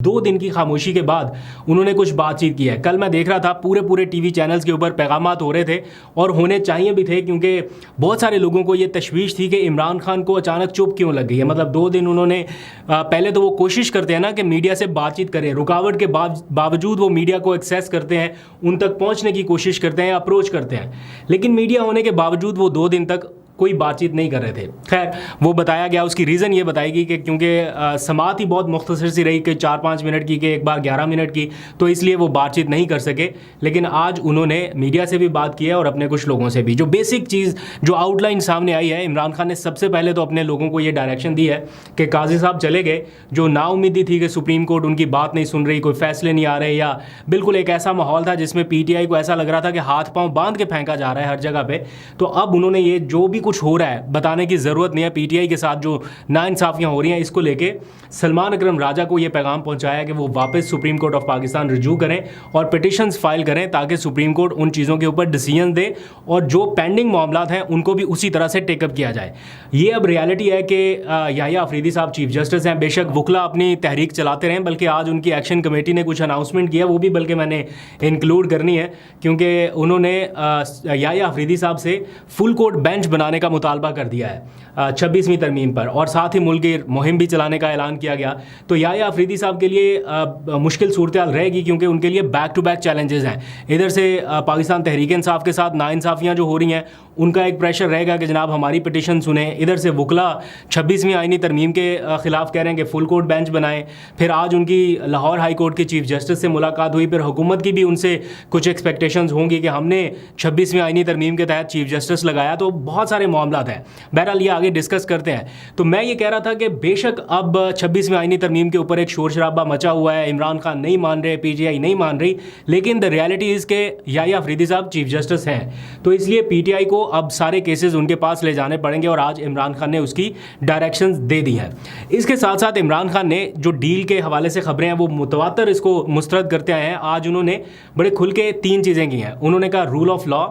2 दिन की खामोशी के बाद उन्होंने कुछ बातचीत की है। कल मैं देख रहा था पूरे टीवी चैनल्स के ऊपर पैगामात हो रहे थे और होने चाहिए भी थे, क्योंकि बहुत सारे लोगों को ये तशवीश थी कि इमरान खान को अचानक चुप क्यों लग गई है। मतलब 2 दिन उन्होंने पहले तो वो कोशिश करते हैं ना कि मीडिया से बातचीत करें, रुकावट के बावजूद वो मीडिया को एक्सेस करते हैं, उन तक पहुँचने की कोशिश करते हैं, अप्रोच करते हैं, लेकिन मीडिया होने के बावजूद वो 2 दिन तक कोई बातचीत नहीं कर रहे थे। खैर, वो बताया गया, उसकी रीज़न ये बताएगी कि क्योंकि समाअत ही बहुत मुख्तसर सी रही कि 4-5 मिनट की, कि एक बार 11 मिनट की, तो इसलिए वो बातचीत नहीं कर सके। लेकिन आज उन्होंने मीडिया से भी बात की है और अपने कुछ लोगों से भी। जो बेसिक चीज़, जो आउटलाइन सामने आई है, इमरान खान ने सबसे पहले तो अपने लोगों को ये डायरेक्शन दी है कि काजी साहब चले गए, जो नाउम्मीदी थी कि सुप्रीम कोर्ट उनकी बात नहीं सुन रही, कोई फैसले नहीं आ रहे, या बिल्कुल एक ऐसा माहौल था जिसमें PTI को ऐसा लग रहा था कि हाथ पाँव बांध के फेंका जा रहा है हर जगह पे। तो अब उन्होंने ये जो भी कुछ हो रहा है बताने की ज़रूरत नहीं है। PTI के साथ जो नाइंसाफ़ियाँ हो रही हैं, इसको लेके सलमान अकरम राजा को ये पैगाम पहुंचाया कि वो वापस supreme court of Pakistan reuse करें और पिटिशंस फाइल करें, ताकि सुप्रीम कोर्ट उन चीज़ों के ऊपर डिसीजन दे और जो पेंडिंग मामलात हैं उनको भी उसी तरह से टेकअप किया जाए। ये अब रियलिटी है कि याहिया अफरीदी साहब चीफ जस्टिस हैं। बेशक वकला अपनी तहरीक चलाते रहें, बल्कि आज उनकी एक्शन कमेटी ने कुछ अनाउंसमेंट किया, वो भी बल्कि मैंने इंक्लूड करनी है, क्योंकि उन्होंने याहिया अफरीदी साहब से फुल कोर्ट बेंच बनाने का मुतालबा कर दिया है 26वीं तरमीम पर, और साथ ही मुल्क की मुहिम भी चलाने का ऐलान किया गया। तो याहिया अफरीदी साहब के लिए मुश्किल सूरत हाल रहेगी, क्योंकि उनके लिए बैक टू बैक चैलेंजेस हैं। इधर से पाकिस्तान तहरीक इंसाफ के साथ नाइंसाफ़ियाँ जो हो रही हैं, उनका एक प्रेशर रहेगा कि जनाब हमारी पिटिशन सुने। इधर से वकला 26वीं आईनी तरमीम के ख़िलाफ़ कह रहे हैं कि फुल कोर्ट बेंच बनाएं। फिर आज उनकी लाहौर हाई कोर्ट के चीफ जस्टिस से मुलाकात हुई, फिर हुकूमत की भी उनसे कुछ एक्सपेक्टेशंस होंगी कि हमने 26वीं आईनी तरमीम के तहत चीफ जस्टिस लगाया। तो बहुत सारे मामलात हैं, बहरहाल ये आगे डिस्कस करते हैं। तो मैं ये कह रहा था कि बेशक अब 26वीं आईनी तरमीम के ऊपर एक शोर शराबा मचा हुआ है, इमरान खान नहीं मान रहे, PTI नहीं मान रही, लेकिन द रियलिटी इज़ के याहिया अफरीदी साहब चीफ जस्टिस हैं, तो इसलिए PTI को अब सारे केसेस उनके पास ले जाने पड़ेंगे, और आज इमरान खान ने उसकी डायरेक्शंस दे दी हैं। इसके साथ साथ इमरान खान ने जो डील के हवाले से खबरें हैं वो मुतवातर इसको मुस्तरद करते आए हैं। आज उन्होंने बड़े खुल के 3 चीज़ें की हैं। उन्होंने कहा रूल ऑफ लॉ,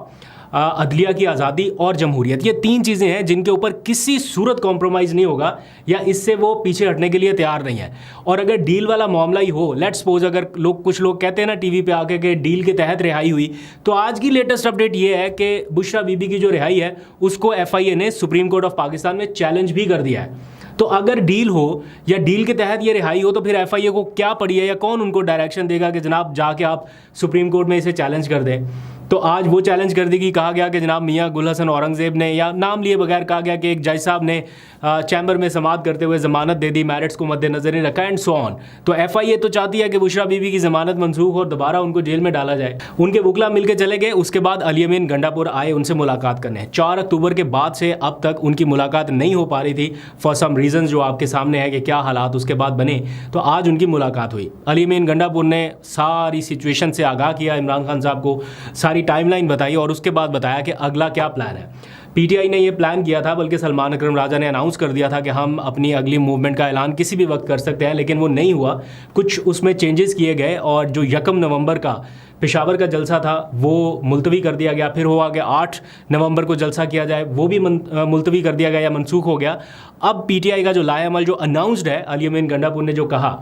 अदलिया की आज़ादी और जमहूरियत, ये 3 चीज़ें हैं जिनके ऊपर किसी सूरत कॉम्प्रोमाइज़ नहीं होगा, या इससे वो पीछे हटने के लिए तैयार नहीं है। और अगर डील वाला मामला ही हो, लेट्स सपोज अगर कुछ लोग कहते हैं ना टीवी पे आके कि डील के तहत रिहाई हुई, तो आज की लेटेस्ट अपडेट ये है कि बुशरा बीबी की जो रिहाई है उसको FIA ने सुप्रीम कोर्ट ऑफ पाकिस्तान में चैलेंज भी कर दिया है। तो अगर डील हो या डील के तहत ये रिहाई हो, तो फिर FIA को क्या पड़ी है, या कौन उनको डायरेक्शन देगा कि जनाब जाके आप सुप्रीम कोर्ट में इसे चैलेंज कर दें। तो आज वो चैलेंज कर देगी। कहा गया कि जनाब मियाँ गुल हसन औरंगज़ेब ने, या नाम लिए बगैर कहा गया कि एक जज साहब ने चैम्बर में समाअत करते हुए ज़मानत दे दी, मेरिट्स को मद्देनज़र नहीं रखा, एंड सो ऑन। तो FIA तो चाहती है कि बुशरा बीबी की ज़मानत मनसूख और दोबारा उनको जेल में डाला जाए। उनके वकला मिलकर चले गए। उसके बाद अली अमीन गंडापुर आए उनसे मुलाकात करने। 4 अक्टूबर के बाद से अब तक उनकी मुलाकात नहीं हो पा रही थी, फॉर सम रीज़न जो आपके सामने है कि क्या हालात उसके बाद बने। तो आज उनकी मुलाकात हुई। अली अमीन गंडापुर ने सारी सिचुएशन से आगाह किया इमरान खान साहब को, सारी टाइमलाइन बताई, और उसके बाद बताया कि अगला क्या प्लान है। PTI ने ये प्लान किया था, बल्कि सलमान अकरम राजा ने अनाउंस कर दिया था कि हम अपनी अगली मूवमेंट का ऐलान किसी भी वक्त कर सकते हैं, लेकिन वो नहीं हुआ। कुछ उसमें चेंजेस किए गए, और जो 1 नवंबर का पेशावर का जलसा था वो मुलतवी कर दिया गया। फिर हुआ कि 8 नवंबर को जलसा किया जाए, वो भी मुलतवी कर दिया गया या मनसूख हो गया। अब PTI का जो लाएअमल जो अनाउंसड है, अली अमीन गंडापुर ने जो कहा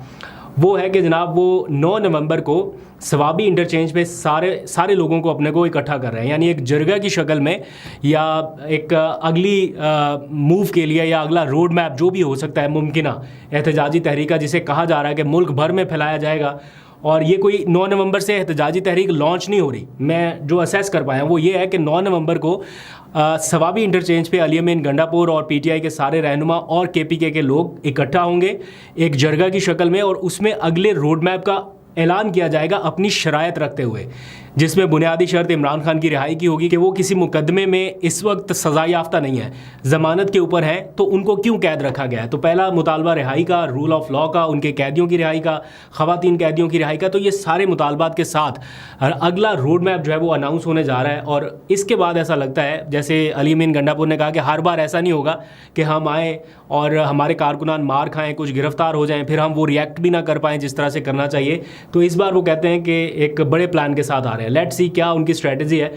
वो है कि जनाब वो 9 नवंबर को सवाबी इंटरचेंज पे सारे लोगों को अपने को इकट्ठा कर रहे हैं, यानी एक जरगा की शक्ल में, या एक अगली मूव के लिए, या अगला रोड मैप जो भी हो सकता है मुमकिना एहतजाजी तहरीका, जिसे कहा जा रहा है कि मुल्क भर में फैलाया जाएगा। और ये कोई 9 नवंबर से एहतजाजी तहरीक लॉन्च नहीं हो रही। मैं जो असेस कर पाया वो ये है कि 9 नवंबर को सवाबी इंटरचेंज पे अली अमीन गंडापुर और PTI के सारे रहनुमा और KPK के लोग इकट्ठा होंगे एक जरगा की शक्ल में, और उसमें अगले रोड मैप का ऐलान किया जाएगा अपनी शरायत रखते हुए, जिसमें बुनियादी शर्त इमरान खान की रिहाई की होगी कि वो किसी मुकदमे में इस वक्त सज़ा याफ्ता नहीं है, ज़मानत के ऊपर है, तो उनको क्यों कैद रखा गया है। तो पहला मुतालबा रिहाई का, रूल ऑफ लॉ का, उनके कैदियों की रिहाई का, ख़वातीन कैदियों की रिहाई का। तो ये सारे मुतालबात के साथ अगला रोड मैप जो है वो अनाउंस होने जा रहा है। और इसके बाद ऐसा लगता है, जैसे अली अमीन गंडापुर ने कहा कि हर बार ऐसा नहीं होगा कि हम आएँ और हमारे कारकुनान मार खाएँ, कुछ गिरफ्तार हो जाएँ, फिर हम वो रिएक्ट भी ना कर पाएँ जिस तरह से करना चाहिए। तो इस बार वो कहते हैं कि एक बड़े प्लान के साथ आ रहे हैं। लेट्स सी क्या उनकी स्ट्रेटजी है।